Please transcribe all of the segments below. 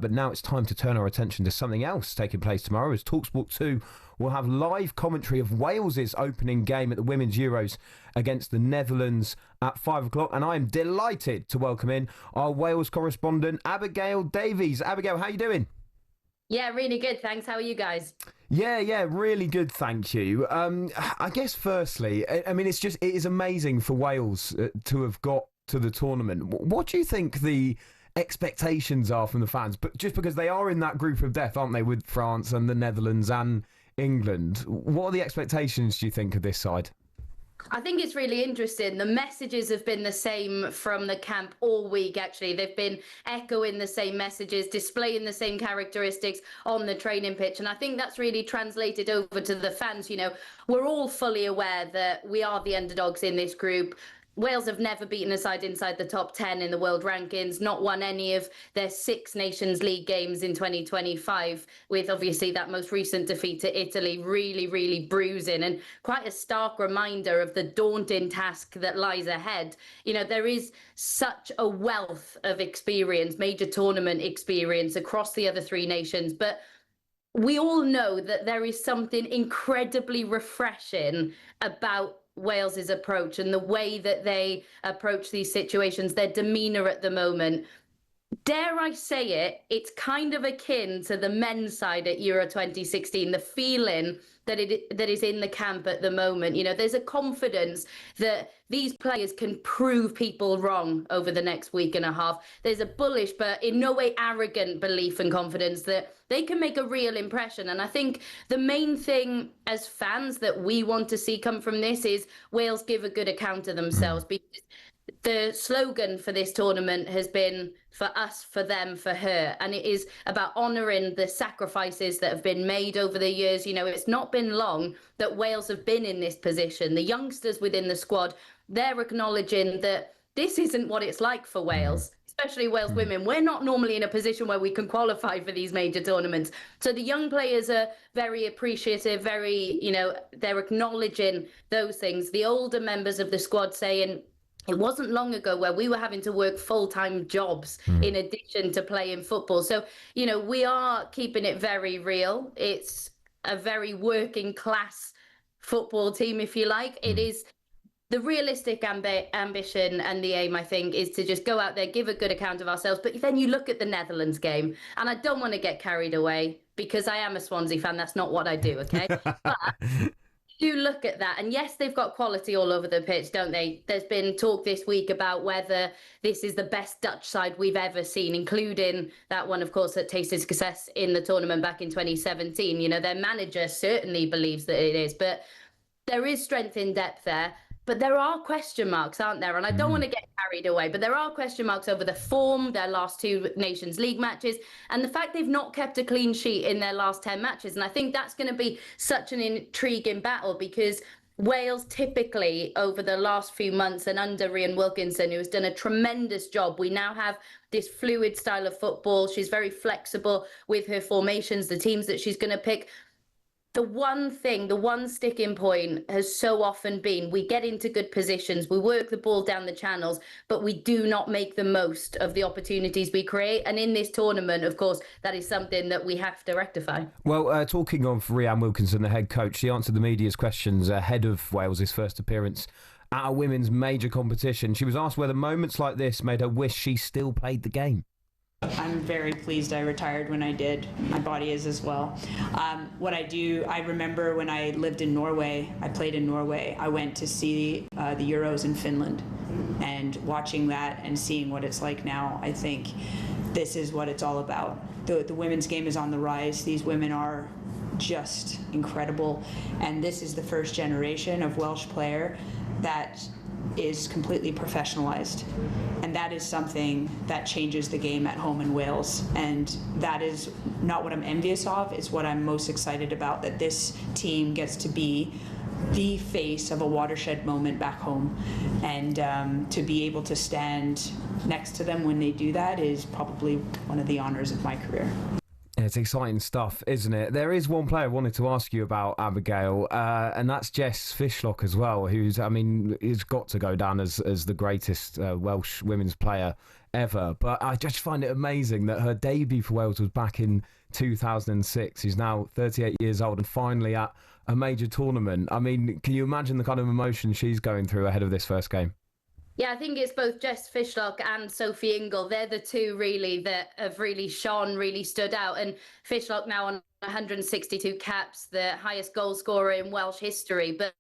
But now it's time to turn our attention to something else taking place tomorrow, as talkSPORT 2 will have live commentary of Wales's opening game at the Women's Euros against the Netherlands at 5 o'clock. And I am delighted to welcome in our Wales correspondent, Abigail Davies. Abigail, how are you doing? Yeah, really good. Thanks. How are you guys? Yeah, really good, thank you. I guess firstly, I mean, it is amazing for Wales to have got to the tournament. What do you think the expectations are from the fans? But just because they are in that group of death, aren't they, with France and the Netherlands and England? What are the expectations, do you think, of this side? I think it's really interesting. The messages have been the same from the camp all week, actually. They've been echoing the same messages, displaying the same characteristics on the training pitch. And I think that's really translated over to the fans. You know, we're all fully aware that we are the underdogs in this group. Wales have never beaten a side inside the top 10 in the world rankings, not won any of their 6 Nations League games in 2025, with obviously that most recent defeat to Italy really bruising, and quite a stark reminder of the daunting task that lies ahead. You know, there is such a wealth of experience, major tournament experience across the other 3 nations, but we all know that there is something incredibly refreshing about Wales's approach and the way that they approach these situations, their demeanour at the moment. Dare I say it, it's kind of akin to the men's side at Euro 2016, the feeling that is in the camp at the moment. You know, there's a confidence that these players can prove people wrong over the next week and a half. There's a bullish, but in no way arrogant belief and confidence that they can make a real impression. And I think the main thing as fans that we want to see come from this is Wales give a good account of themselves, because the slogan for this tournament has been for us, for them, for her. And it is about honouring the sacrifices that have been made over the years. You know, it's not been long that Wales have been in this position. The youngsters within the squad, they're acknowledging that this isn't what it's like for Wales, especially Wales women. We're not normally in a position where we can qualify for these major tournaments. So the young players are very appreciative, you know, they're acknowledging those things. The older members of the squad saying, it wasn't long ago where we were having to work full-time jobs in addition to playing football. So, you know, we are keeping it very real. It's a very working class football team, if you like. It is the realistic ambition and the aim, I think, is to just go out there, give a good account of ourselves. But then you look at the Netherlands game, and I don't want to get carried away because I am a Swansea fan. That's not what I do, okay? But do look at that, and yes, they've got quality all over the pitch, don't they? There's been talk this week about whether this is the best Dutch side we've ever seen, including that one, of course, that tasted success in the tournament back in 2017. You know, their manager certainly believes that it is, but there is strength in depth there. But there are question marks, aren't there? And I don't want to get carried away, but there are question marks over the form, their last 2 Nations League matches, and the fact they've not kept a clean sheet in their last 10 matches. And I think that's going to be such an intriguing battle, because Wales typically over the last few months, and under Rhian Wilkinson, who has done a tremendous job, we now have this fluid style of football. She's very flexible with her formations, the teams that she's going to pick. The one sticking point has so often been we get into good positions, we work the ball down the channels, but we do not make the most of the opportunities we create. And in this tournament, of course, that is something that we have to rectify. Well, talking of Rhian Wilkinson, the head coach, she answered the media's questions ahead of Wales's first appearance at a women's major competition. She was asked whether moments like this made her wish she still played the game. I'm very pleased I retired when I did. My body is as well. I remember when I lived in Norway, I played in Norway, I went to see the Euros in Finland, and watching that and seeing what it's like now, I think this is what it's all about. The women's game is on the rise. These women are just incredible, and this is the first generation of Welsh player that is completely professionalized, and that is something that changes the game at home in Wales, and that is not what I'm envious of. It's what I'm most excited about, that this team gets to be the face of a watershed moment back home, and to be able to stand next to them when they do that is probably one of the honors of my career. It's exciting stuff, isn't it? There is one player I wanted to ask you about, Abigail, and that's Jess Fishlock as well, who's got to go down as the greatest Welsh women's player ever. But I just find it amazing that her debut for Wales was back in 2006. She's now 38 years old and finally at a major tournament. I mean, can you imagine the kind of emotion she's going through ahead of this first game? Yeah, I think it's both Jess Fishlock and Sophie Ingle. They're the two really that have really shone, really stood out. And Fishlock now on 162 caps, the highest goal scorer in Welsh history. But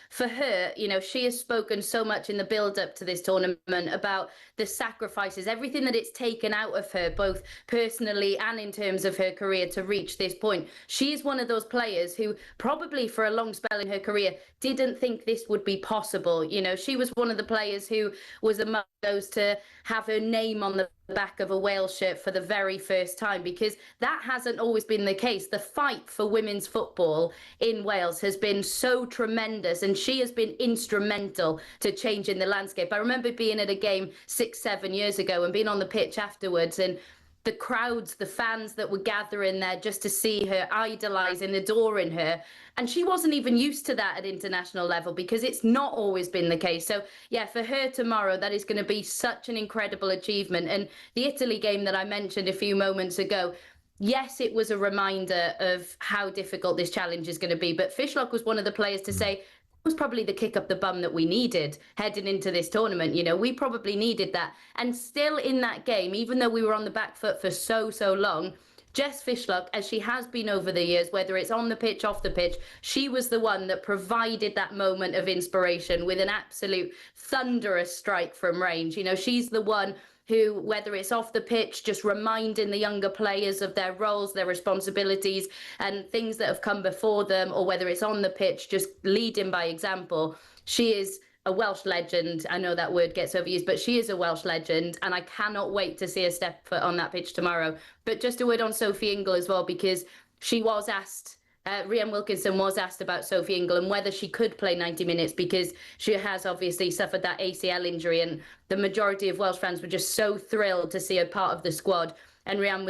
for her, you know, she has spoken so much in the build-up to this tournament about the sacrifices, everything that it's taken out of her, both personally and in terms of her career to reach this point. She is one of those players who probably for a long spell in her career didn't think this would be possible. You know, she was one of the players who was among those to have her name on the back of a Wales shirt for the very first time, because that hasn't always been the case. The fight for women's football in Wales has been so tremendous, and she has been instrumental to changing the landscape. I remember being at a game 6-7 years ago and being on the pitch afterwards, and the crowds, the fans that were gathering there just to see her, idolising, adoring her. And she wasn't even used to that at international level, because it's not always been the case. So, yeah, for her tomorrow, that is going to be such an incredible achievement. And the Italy game that I mentioned a few moments ago, yes, it was a reminder of how difficult this challenge is going to be. But Fishlock was one of the players to say, was probably the kick up the bum that we needed heading into this tournament. You know, we probably needed that. And still in that game, even though we were on the back foot for so long, Jess Fishlock, as she has been over the years, whether it's on the pitch, off the pitch, she was the one that provided that moment of inspiration with an absolute thunderous strike from range. You know, she's the one who, whether it's off the pitch, just reminding the younger players of their roles, their responsibilities, and things that have come before them, or whether it's on the pitch, just leading by example. She is a Welsh legend. I know that word gets overused, but she is a Welsh legend, and I cannot wait to see her step foot on that pitch tomorrow. But just a word on Sophie Ingle as well, because she was asked, Rhian Wilkinson was asked about Sophie Ingle and whether she could play 90 minutes, because she has obviously suffered that ACL injury, and the majority of Welsh fans were just so thrilled to see her part of the squad. And Rhian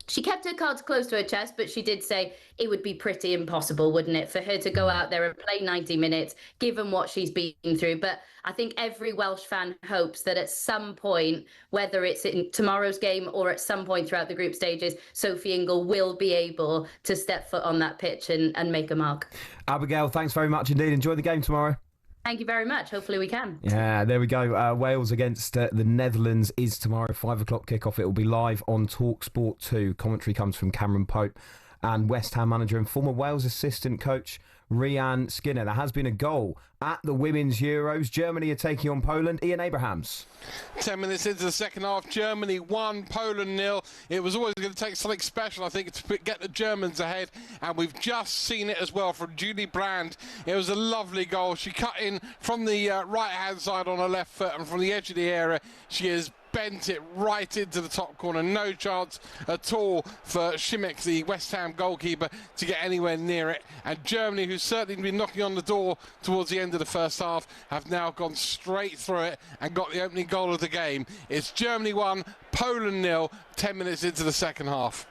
she kept her cards close to her chest, but she did say it would be pretty impossible, wouldn't it, for her to go out there and play 90 minutes, given what she's been through. But I think every Welsh fan hopes that at some point, whether it's in tomorrow's game or at some point throughout the group stages, Sophie Ingle will be able to step foot on that pitch and make a mark. Abigail, thanks very much indeed. Enjoy the game tomorrow. Thank you very much. Hopefully we can. Yeah, there we go. Wales against the Netherlands is tomorrow, 5 o'clock kickoff. It will be live on talkSPORT 2. Commentary comes from Cameron Pope and West Ham manager and former Wales assistant coach Rhian Skinner. There has been a goal at the Women's Euros. Germany are taking on Poland. Ian Abrahams. 10 minutes into the second half, Germany 1, Poland 0. It was always going to take something special, I think, to get the Germans ahead, and we've just seen it as well from Julie Brand. It was a lovely goal. She cut in from the right-hand side on her left foot, and from the edge of the area, she has bent it right into the top corner. No chance at all for Schimek, the West Ham goalkeeper, to get anywhere near it. And Germany, who's certainly been knocking on the door towards the end of the first half, have now gone straight through it and got the opening goal of the game. It's Germany 1, Poland 0, 10 minutes into the second half.